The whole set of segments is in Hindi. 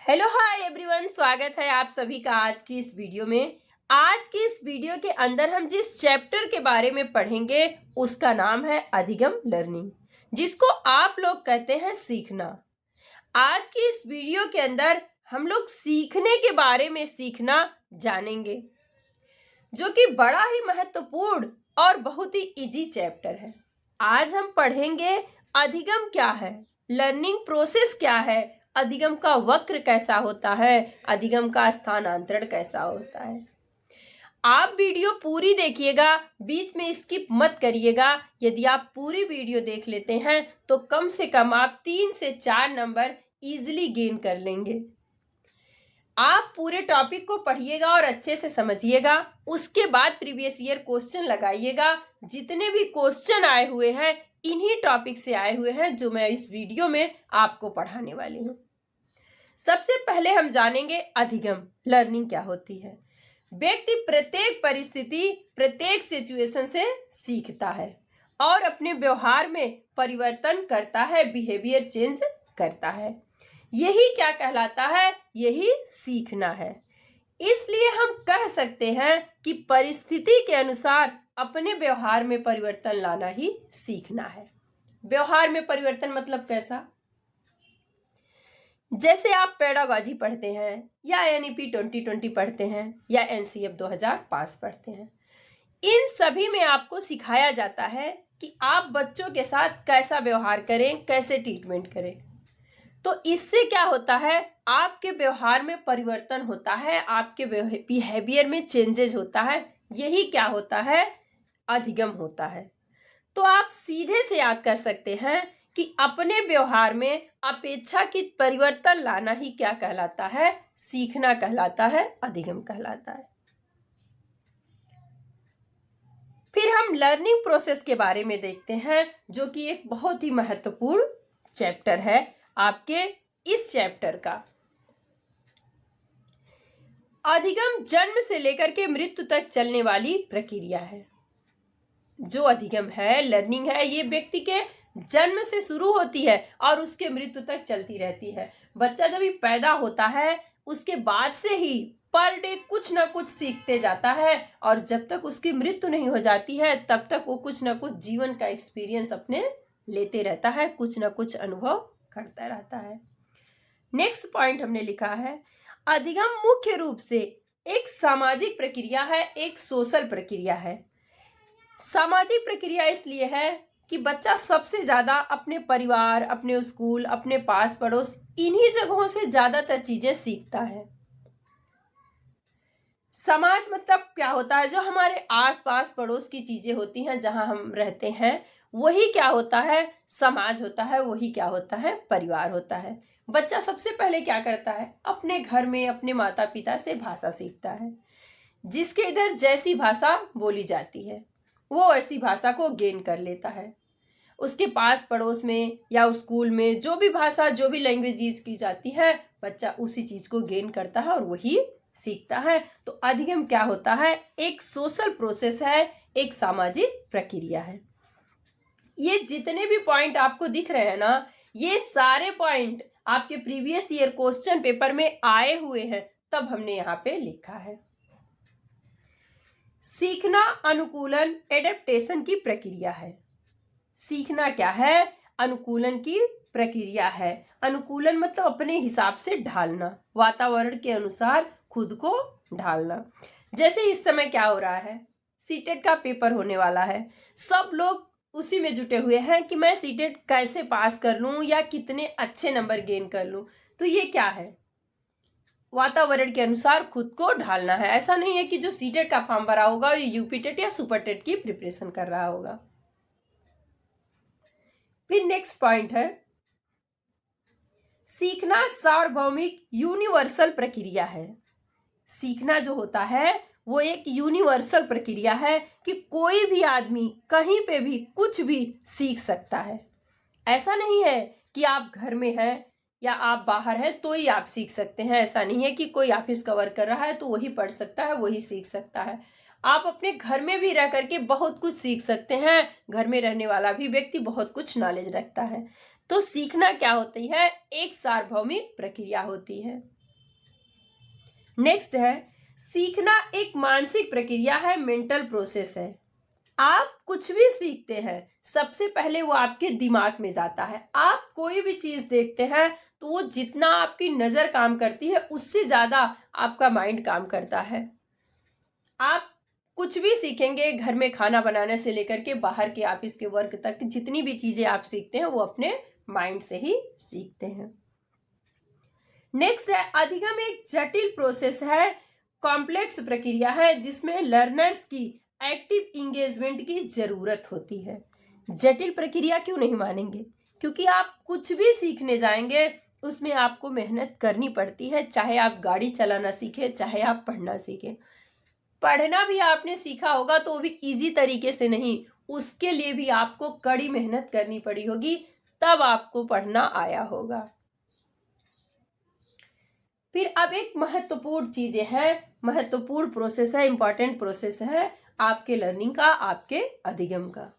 हेलो हाय एवरीवन, स्वागत है आप सभी का आज की इस वीडियो में। आज की इस वीडियो के अंदर हम जिस चैप्टर के बारे में पढ़ेंगे उसका नाम है अधिगम लर्निंग, जिसको आप लोग कहते हैं सीखना। आज की इस वीडियो के अंदर हम लोग सीखने के बारे में सीखना जानेंगे, जो कि बड़ा ही महत्वपूर्ण और बहुत ही इजी चैप्टर है। आज हम पढ़ेंगे अधिगम क्या है, लर्निंग प्रोसेस क्या है, अधिगम का वक्र कैसा होता है, अधिगम का स्थानांतरण कैसा होता है। आप वीडियो पूरी देखिएगा, बीच में स्किप मत करिएगा। यदि आप पूरी वीडियो देख लेते हैं तो कम से कम आप 3 से 4 नंबर इजीली गेन कर लेंगे। आप पूरे टॉपिक को पढ़िएगा और अच्छे से समझिएगा। उसके बाद प्रीवियस ईयर क्वेश्चन लगाइएगा। जितने भी क्वेश्चन आए हुए हैं इन्हीं टॉपिक से आए हुए हैं जो मैं इस वीडियो में आपको पढ़ाने वाली हूँ। सबसे पहले हम जानेंगे अधिगम लर्निंग क्या होती है। व्यक्ति प्रत्येक परिस्थिति, प्रत्येक सिचुएशन से सीखता है और अपने व्यवहार में परिवर्तन करता है, बिहेवियर चेंज करता है। यही क्या कहलाता है? यही सीखना है। इसलिए हम कह सकते हैं कि परिस्थिति के अनुसार अपने व्यवहार में परिवर्तन लाना ही सीखना है। व्यवहार में परिवर्तन मतलब कैसा? जैसे आप पेडागॉजी पढ़ते हैं या एनईपी 2020 पढ़ते हैं या एनसीएफ 2005 पढ़ते हैं, इन सभी में आपको सिखाया जाता है कि आप बच्चों के साथ कैसा व्यवहार करें, कैसे ट्रीटमेंट करें। तो इससे क्या होता है? आपके व्यवहार में परिवर्तन होता है, आपके बिहेवियर में चेंजेस होता है। यही क्या होता है? अधिगम होता है। तो आप सीधे से याद कर सकते हैं कि अपने व्यवहार में अपेक्षाकृत परिवर्तन लाना ही क्या कहलाता है? सीखना कहलाता है, अधिगम कहलाता है। फिर हम लर्निंग प्रोसेस के बारे में देखते हैं, जो कि एक बहुत ही महत्वपूर्ण चैप्टर है आपके इस चैप्टर का। अधिगम जन्म से लेकर के मृत्यु तक चलने वाली प्रक्रिया है। जो अधिगम है, लर्निंग है, ये व्यक्ति के जन्म से शुरू होती है और उसके मृत्यु तक चलती रहती है। बच्चा जब ही पैदा होता है उसके बाद से ही पर डे कुछ ना कुछ सीखते जाता है और जब तक उसकी मृत्यु नहीं हो जाती है तब तक वो कुछ ना कुछ जीवन का एक्सपीरियंस अपने लेते रहता है, कुछ ना कुछ अनुभव करता रहता है। नेक्स्ट पॉइंट हमने लिखा है, अधिगम मुख्य रूप से एक सामाजिक प्रक्रिया है, एक सोशल प्रक्रिया है। सामाजिक प्रक्रिया इसलिए है कि बच्चा सबसे ज्यादा अपने परिवार, अपने स्कूल, अपने पास पड़ोस, इन्हीं जगहों से ज्यादातर चीजें सीखता है। समाज मतलब क्या होता है? जो हमारे आसपास पड़ोस की चीजें होती हैं, जहां हम रहते हैं, वही क्या होता है? समाज होता है। वही क्या होता है? परिवार होता है। बच्चा सबसे पहले क्या करता है? अपने घर में अपने माता पिता से भाषा सीखता है। जिसके इधर जैसी भाषा बोली जाती है वो ऐसी भाषा को गेन कर लेता है। उसके पास पड़ोस में या स्कूल में जो भी भाषा, जो भी लैंग्वेज यूज की जाती है, बच्चा उसी चीज को गेन करता है और वही सीखता है। तो अधिगम क्या होता है? एक सोशल प्रोसेस है, एक सामाजिक प्रक्रिया है। ये जितने भी पॉइंट आपको दिख रहे हैं ना, ये सारे पॉइंट आपके प्रीवियस ईयर क्वेश्चन पेपर में आए हुए हैं, तब हमने यहाँ पे लिखा है। सीखना अनुकूलन, एडेप्टेशन की प्रक्रिया है। सीखना क्या है? अनुकूलन की प्रक्रिया है। अनुकूलन मतलब अपने हिसाब से ढालना, वातावरण के अनुसार खुद को ढालना। जैसे इस समय क्या हो रहा है? सीटेट का पेपर होने वाला है। सब लोग उसी में जुटे हुए हैं कि मैं सीटेट कैसे पास कर लूं या कितने अच्छे नंबर गेन कर लूं। तो ये क्या है? वातावरण के अनुसार खुद को ढालना है। ऐसा नहीं है कि जो सीटेट का फॉर्म भरा होगा ये यूपी टेट या सुपर टेट की प्रिपरेशन कर रहा होगा। फिर नेक्स्ट पॉइंट है, सीखना सार्वभौमिक यूनिवर्सल प्रक्रिया है। सीखना जो होता है वो एक यूनिवर्सल प्रक्रिया है कि कोई भी आदमी कहीं पे भी कुछ भी सीख सकता है। ऐसा नहीं है कि आप घर में हैं या आप बाहर हैं तो ही आप सीख सकते हैं। ऐसा नहीं है कि कोई ऑफिस का वर्क कर रहा है तो वही पढ़ सकता है, वही सीख सकता है। आप अपने घर में भी रह करके बहुत कुछ सीख सकते हैं। घर में रहने वाला भी व्यक्ति बहुत कुछ नॉलेज रखता है। तो सीखना क्या होती है? एक सार्वभौमिक प्रक्रिया होती है। नेक्स्ट है, सीखना एक मानसिक प्रक्रिया है, मेंटल प्रोसेस है। आप कुछ भी सीखते हैं सबसे पहले वो आपके दिमाग में जाता है। आप कोई भी चीज देखते हैं तो वो जितना आपकी नजर काम करती है उससे ज्यादा आपका माइंड काम करता है। आप कुछ भी सीखेंगे, घर में खाना बनाने से लेकर के बाहर के ऑफिस के वर्क तक, जितनी भी चीजें आप सीखते हैं वो अपने माइंड से ही सीखते हैं। नेक्स्ट है, अधिगम एक जटिल प्रोसेस है, कॉम्प्लेक्स प्रक्रिया है जिसमें लर्नर्स की एक्टिव इंगेजमेंट की जरूरत होती है। जटिल प्रक्रिया क्यों नहीं मानेंगे? क्योंकि आप कुछ भी सीखने जाएंगे उसमें आपको मेहनत करनी पड़ती है, चाहे आप गाड़ी चलाना सीखें, चाहे आप पढ़ना सीखें। पढ़ना भी आपने सीखा होगा तो भी इजी तरीके से नहीं, उसके लिए भी आपको कड़ी मेहनत करनी पड़ी होगी, तब आपको पढ़ना आया होगा। फिर अब एक महत्वपूर्ण चीजें हैं, महत्वपूर्ण प्रोसेस है, इंपॉर्टेंट प्रोसेस है आपके लर्निंग का, आपके अधिगम का।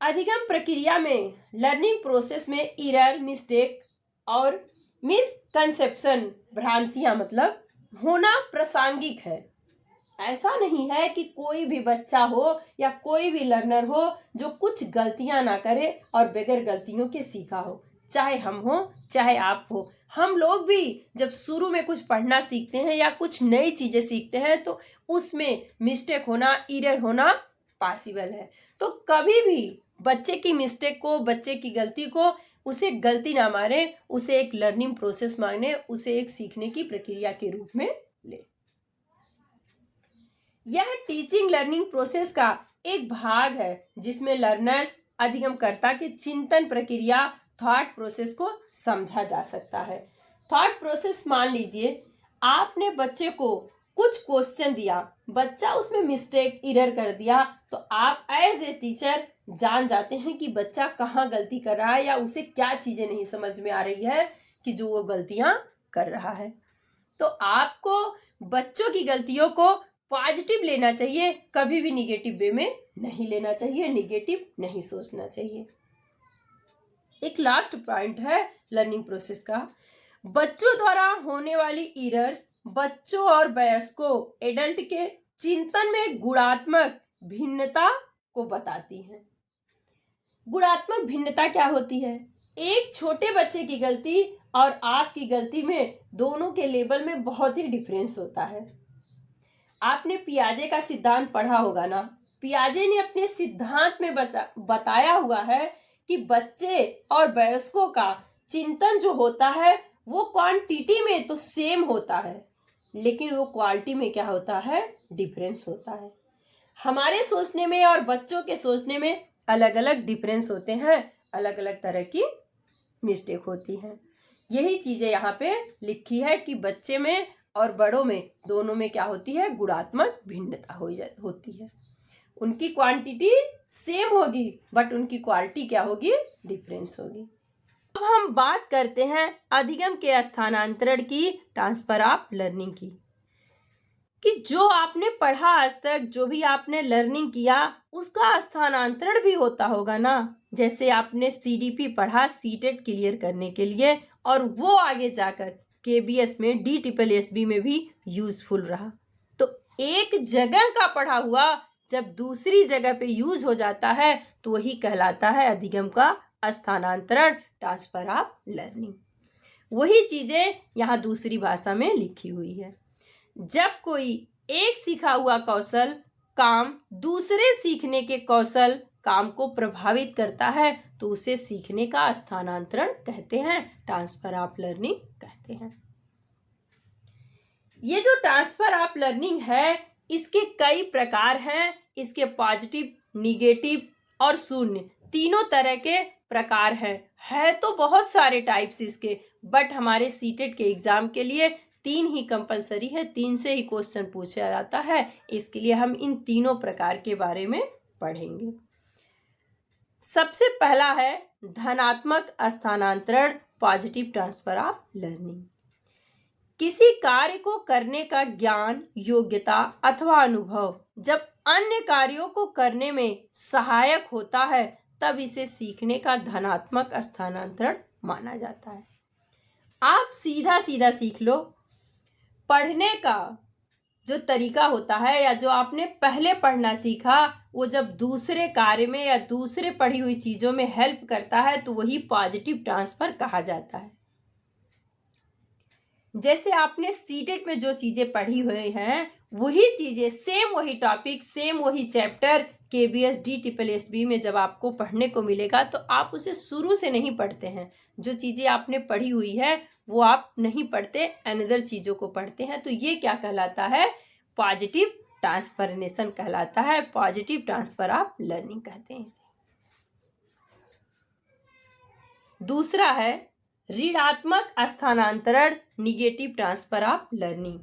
अधिगम प्रक्रिया में, लर्निंग प्रोसेस में एरर, मिस्टेक और मिसकंसेप्शन, भ्रांतियां मतलब होना प्रासंगिक है। ऐसा नहीं है कि कोई भी बच्चा हो या कोई भी लर्नर हो जो कुछ गलतियां ना करे और बगैर गलतियों के सीखा हो, चाहे हम हो चाहे आप हो। हम लोग भी जब शुरू में कुछ पढ़ना सीखते हैं या कुछ नई चीजें सीखते हैं तो उसमें मिस्टेक होना, एरर होना पॉसिबल है। तो कभी भी बच्चे की मिस्टेक को, बच्चे की गलती को, उसे गलती ना माने, उसे एक लर्निंग प्रोसेस माने, उसे एक सीखने की प्रक्रिया के रूप में ले। यह टीचिंग लर्निंग प्रोसेस का एक भाग है जिसमें लर्नर्स, अधिगमकर्ता के चिंतन प्रक्रिया, थॉट प्रोसेस को समझा जा सकता है। थॉट प्रोसेस, मान लीजिए आपने बच्चे को कुछ क्वेश्चन दिया, बच्चा उसमें मिस्टेक, एरर कर दिया, तो आप एज ए टीचर जान जाते हैं कि बच्चा कहाँ गलती कर रहा है या उसे क्या चीजें नहीं समझ में आ रही है कि जो वो गलतियां कर रहा है। तो आपको बच्चों की गलतियों को पॉजिटिव लेना चाहिए, कभी भी निगेटिव वे में नहीं लेना चाहिए, निगेटिव नहीं सोचना चाहिए। एक लास्ट पॉइंट है लर्निंग प्रोसेस का, बच्चों द्वारा होने वाली एरर्स बच्चों और वयस्कों, एडल्ट के चिंतन में गुणात्मक भिन्नता को बताती हैं। गुणात्मक भिन्नता क्या होती है? एक छोटे बच्चे की गलती और आपकी गलती में, दोनों के लेवल में बहुत ही डिफरेंस होता है। आपने पियाजे का सिद्धांत पढ़ा होगा ना। पियाजे ने अपने सिद्धांत में बताया हुआ है कि बच्चे और वयस्कों का चिंतन जो होता है वो क्वांटिटी में तो सेम होता है, लेकिन वो क्वालिटी में क्या होता है? डिफरेंस होता है। हमारे सोचने में और बच्चों के सोचने में अलग अलग डिफरेंस होते हैं, अलग अलग तरह की मिस्टेक होती हैं। यही चीजें यहाँ पे लिखी है कि बच्चे में और बड़ों में, दोनों में क्या होती है? गुणात्मक भिन्नता होती है। उनकी क्वांटिटी सेम होगी बट उनकी क्वालिटी क्या होगी? डिफरेंस होगी। अब हम बात करते हैं अधिगम के स्थानांतरण की, ट्रांसफर ऑफ लर्निंग की, कि जो आपने पढ़ा आज तक, जो भी आपने लर्निंग किया, उसका स्थानांतरण भी होता होगा ना। जैसे आपने सीडीपी पढ़ा सीटेट क्लियर करने के लिए, और वो आगे जाकर केबीएस में, डीट्रिपलएसबी में भी यूजफुल रहा। तो एक जगह का पढ़ा हुआ जब दूसरी जगह पे यूज हो जाता है तो वही कहलाता है अधिगम का स्थानांतरण, ट्रांसफर ऑफ लर्निंग। वही चीजें यहाँ दूसरी भाषा में लिखी हुई है। जब कोई एक सीखा हुआ कौशल काम दूसरे सीखने के कौशल काम को प्रभावित करता है तो उसे सीखने का स्थानांतरण कहते हैं, ट्रांसफर ऑफ लर्निंग कहते हैं। ये जो ट्रांसफर ऑफ लर्निंग है इसके कई प्रकार हैं। इसके पॉजिटिव, निगेटिव और शून्य, तीनों तरह के प्रकार हैं। है तो बहुत सारे टाइप्स इसके, बट हमारे सीटेट के एग्जाम के लिए 3 ही कंपलसरी है, 3 से ही क्वेश्चन पूछा जाता है। इसके लिए हम इन तीनों प्रकार के बारे में पढ़ेंगे। सबसे पहला है धनात्मक स्थानांतरण, पॉजिटिव ट्रांसफर ऑफ लर्निंग। किसी कार्य को करने का ज्ञान, योग्यता अथवा अनुभव जब अन्य कार्यों को करने में सहायक होता है तब इसे सीखने का धनात्मक स्थानांतरण माना जाता है। आप सीधा सीधा सीख लो, पढ़ने का जो तरीका होता है या जो आपने पहले पढ़ना सीखा, वो जब दूसरे कार्य में या दूसरे पढ़ी हुई चीजों में हेल्प करता है तो वही पॉजिटिव ट्रांसफर कहा जाता है। जैसे आपने सीटेट में जो चीजें पढ़ी हुई हैं, वही चीजें, सेम वही टॉपिक, सेम वही chapter KVS D triple S B में जब आपको पढ़ने को मिलेगा तो आप उसे शुरू से नहीं पढ़ते हैं। जो चीजें आपने पढ़ी हुई है वो आप नहीं पढ़ते, अनदर चीजों को पढ़ते हैं। तो ये क्या कहलाता है? पॉजिटिव ट्रांसफॉर्मेशन कहलाता है। पॉजिटिव ट्रांसफर ऑफ लर्निंग कहते हैं इसे। दूसरा है ऋणात्मक स्थानांतरण, निगेटिव ट्रांसफर ऑफ लर्निंग।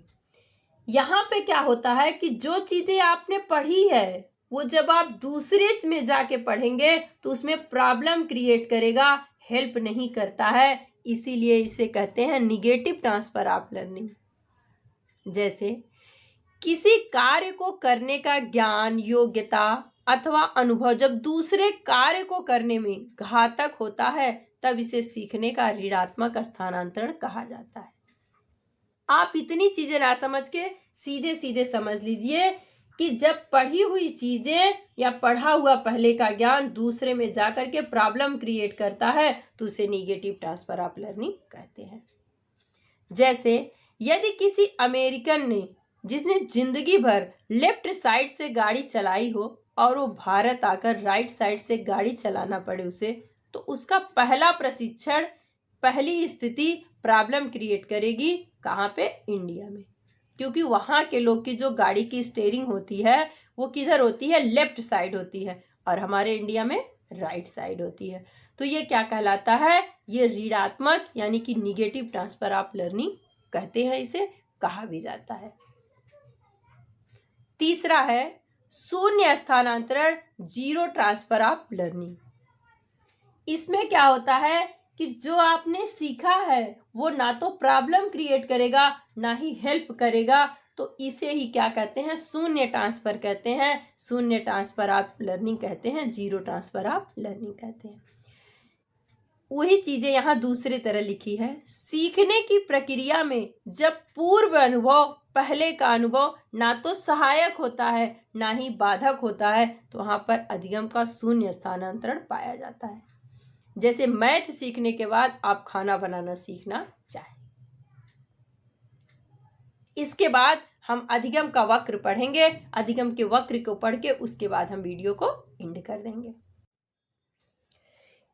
यहाँ पे क्या होता है कि जो चीजें आपने पढ़ी है वो जब आप दूसरे में जाके पढ़ेंगे तो उसमें प्रॉब्लम क्रिएट करेगा, हेल्प नहीं करता है, इसीलिए इसे कहते हैं निगेटिव ट्रांसफर ऑफ लर्निंग। जैसे किसी कार्य को करने का ज्ञान, योग्यता अथवा अनुभव जब दूसरे कार्य को करने में घातक होता है तब इसे सीखने का ऋणात्मक स्थानांतरण कहा जाता है। आप इतनी चीजें ना समझ के सीधे सीधे समझ लीजिए कि जब पढ़ी हुई चीजें या पढ़ा हुआ पहले का ज्ञान दूसरे में जाकर के प्रॉब्लम क्रिएट करता है तो उसे निगेटिव ट्रांसफर ऑफ लर्निंग कहते हैं। जैसे यदि किसी अमेरिकन ने, जिसने जिंदगी भर लेफ्ट साइड से गाड़ी चलाई हो और वो भारत आकर राइट साइड से गाड़ी चलाना पड़े उसे, तो उसका पहला प्रशिक्षण, पहली स्थिति प्रॉब्लम क्रिएट करेगी कहाँ पे? इंडिया में। क्योंकि वहाँ के लोग की जो गाड़ी की स्टीयरिंग होती है वो किधर होती है? लेफ्ट साइड होती है, और हमारे इंडिया में राइट साइड होती है। तो ये क्या कहलाता है? ये ऋणात्मक यानी कि निगेटिव ट्रांसफर ऑफ लर्निंग कहते हैं, इसे कहा भी जाता है। तीसरा है शून्य स्थानांतरण, जीरो ट्रांसफर ऑफ लर्निंग। इसमें क्या होता है कि जो आपने सीखा है वो ना तो प्रॉब्लम क्रिएट करेगा ना ही हेल्प करेगा, तो इसे ही क्या कहते हैं? शून्य ट्रांसफर कहते हैं, शून्य ट्रांसफर ऑफ लर्निंग कहते हैं, जीरो ट्रांसफर ऑफ लर्निंग कहते हैं। वही चीजें यहाँ दूसरी तरह लिखी है। सीखने की प्रक्रिया में जब पूर्व अनुभव, पहले का अनुभव ना तो सहायक होता है ना ही बाधक होता है तो वहां पर अधिगम का शून्य स्थानांतरण पाया जाता है। जैसे मैथ सीखने के बाद आप खाना बनाना सीखना चाहें। इसके बाद हम अधिगम का वक्र पढ़ेंगे। अधिगम के वक्र को पढ़ के उसके बाद हम वीडियो को एंड कर देंगे।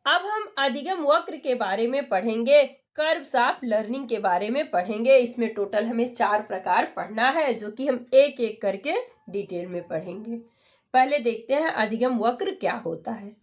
अब हम अधिगम वक्र के बारे में पढ़ेंगे, कर्व्स ऑफ लर्निंग के बारे में पढ़ेंगे। इसमें टोटल हमें 4 प्रकार पढ़ना है जो कि हम एक एक करके डिटेल में पढ़ेंगे। पहले देखते हैं अधिगम वक्र क्या होता है।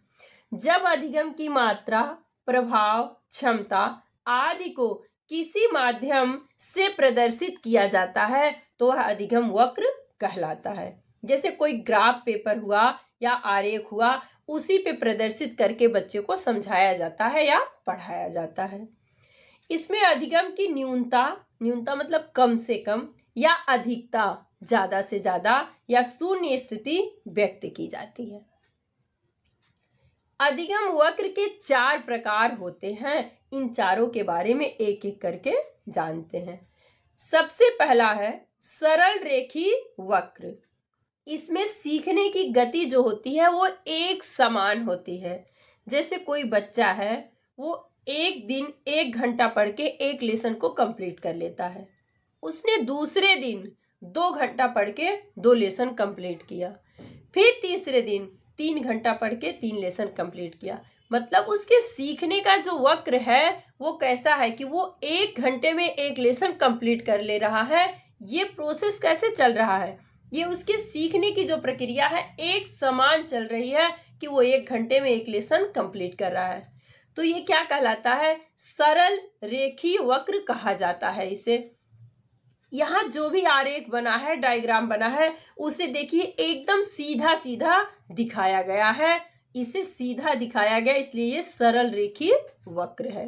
जब अधिगम की मात्रा, प्रभाव, क्षमता आदि को किसी माध्यम से प्रदर्शित किया जाता है तो वह अधिगम वक्र कहलाता है। जैसे कोई ग्राफ पेपर हुआ या आरेख हुआ, उसी पे प्रदर्शित करके बच्चे को समझाया जाता है या पढ़ाया जाता है। इसमें अधिगम की न्यूनता, न्यूनता मतलब कम से कम, या अधिकता ज्यादा से ज्यादा, या शून्य स्थिति व्यक्त की जाती है। अधिगम वक्र के 4 प्रकार होते हैं। इन चारों के बारे में एक एक करके जानते हैं। सबसे पहला है सरल रेखी वक्र। इसमें सीखने की गति जो होती है वो एक समान होती है। जैसे कोई बच्चा है, वो एक दिन 1 घंटा पढ़ के एक लेसन को कंप्लीट कर लेता है। उसने दूसरे दिन 2 घंटा पढ़ के 2 लेसन कंप्लीट किया, फिर तीसरे दिन 3 घंटा पढ़ के 3 लेसन कंप्लीट किया। मतलब उसके सीखने का जो वक्र है वो कैसा है कि वो 1 घंटे में एक लेसन कंप्लीट कर ले रहा है। ये प्रोसेस कैसे चल रहा है? ये उसके सीखने की जो प्रक्रिया है एक समान चल रही है कि वो 1 घंटे में एक लेसन कंप्लीट कर रहा है। तो ये क्या कहलाता है? सरल रेखीय वक्र कहा जाता है इसे। यहाँ जो भी आरेख बना है, डायग्राम बना है, उसे देखिए एकदम सीधा सीधा दिखाया गया है। इसे सीधा दिखाया गया इसलिए ये सरल रेखीय वक्र है।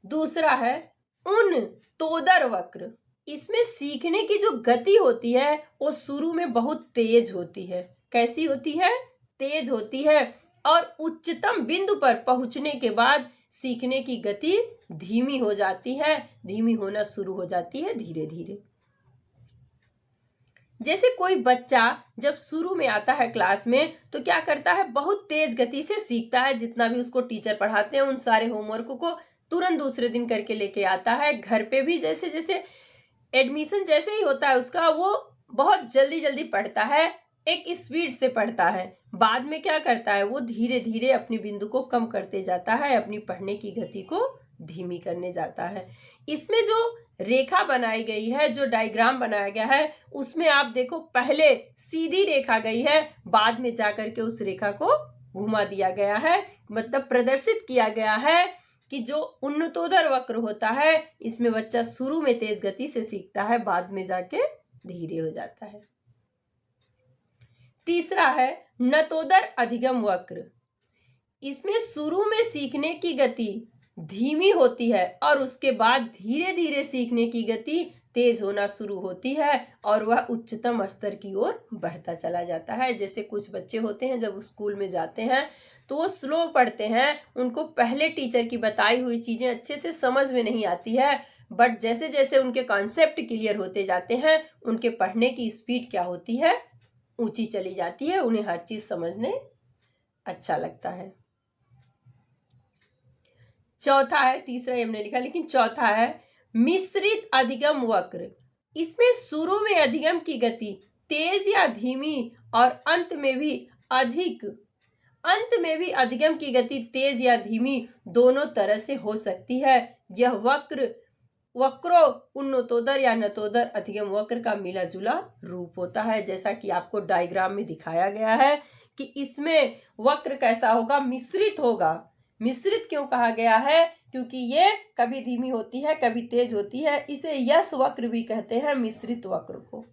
दूसरा है उन तोदर वक्र। इसमें सीखने की जो गति होती है वो शुरू में बहुत तेज होती है। कैसी होती है? तेज होती है, और उच्चतम बिंदु पर पहुंचने के बाद सीखने की गति धीमी हो जाती है, धीमी होना शुरू हो जाती है धीरे धीरे। जैसे कोई बच्चा जब शुरू में आता है क्लास में तो क्या करता है, बहुत तेज गति से सीखता है। जितना भी उसको टीचर पढ़ाते हैं उन सारे होमवर्क को तुरंत दूसरे दिन करके लेके आता है। घर पे भी जैसे जैसे एडमिशन जैसे ही होता है उसका, वो बहुत जल्दी जल्दी पढ़ता है, एक स्पीड से पढ़ता है। बाद में क्या करता है, वो धीरे धीरे अपनी बिंदु को कम करते जाता है, अपनी पढ़ने की गति को धीमी करने जाता है। इसमें जो रेखा बनाई गई है, जो डायग्राम बनाया गया है, उसमें आप देखो पहले सीधी रेखा गई है, बाद में जाकर के उस रेखा को घुमा दिया गया है। मतलब प्रदर्शित किया गया है कि जो उन्नतोदर वक्र होता है, इसमें बच्चा शुरू में तेज गति से सीखता है, बाद में जाके धीरे हो जाता है। तीसरा है नतोदर अधिगम वक्र। इसमें शुरू में सीखने की गति धीमी होती है और उसके बाद धीरे धीरे सीखने की गति तेज होना शुरू होती है और वह उच्चतम स्तर की ओर बढ़ता चला जाता है। जैसे कुछ बच्चे होते हैं जब स्कूल में जाते हैं तो वो स्लो पढ़ते हैं, उनको पहले टीचर की बताई हुई चीजें अच्छे से समझ में नहीं आती है, बट जैसे जैसे उनके कॉन्सेप्ट क्लियर होते जाते हैं उनके पढ़ने की स्पीड क्या होती है, ऊंची चली जाती है, उन्हें हर चीज समझने अच्छा लगता है। चौथा है, तीसरा हमने लिखा लेकिन चौथा है मिश्रित अधिगम वक्र। इसमें शुरू में अधिगम की गति तेज या धीमी और अंत में भी अधिगम की गति तेज या धीमी दोनों तरह से हो सकती है। यह वक्रो उन्नतोदर या नतोदर अधिगम वक्र का मिला जुला रूप होता है। जैसा कि आपको डायग्राम में दिखाया गया है कि इसमें वक्र कैसा होगा, मिश्रित होगा। मिश्रित क्यों कहा गया है, क्योंकि ये कभी धीमी होती है कभी तेज होती है, इसे यश वक्र भी कहते हैं, मिश्रित वक्र को।